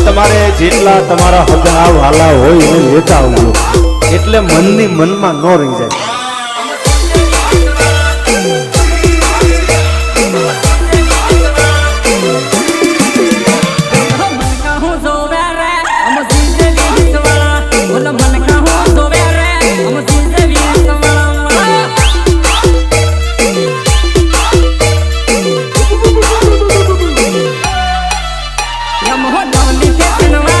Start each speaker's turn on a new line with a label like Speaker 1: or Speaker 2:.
Speaker 1: તમારે જેટલા તમારા હગા વાલા હોય એને લેતા આવજો, એટલે મનની મનમાં ન રહી જાય.
Speaker 2: I'm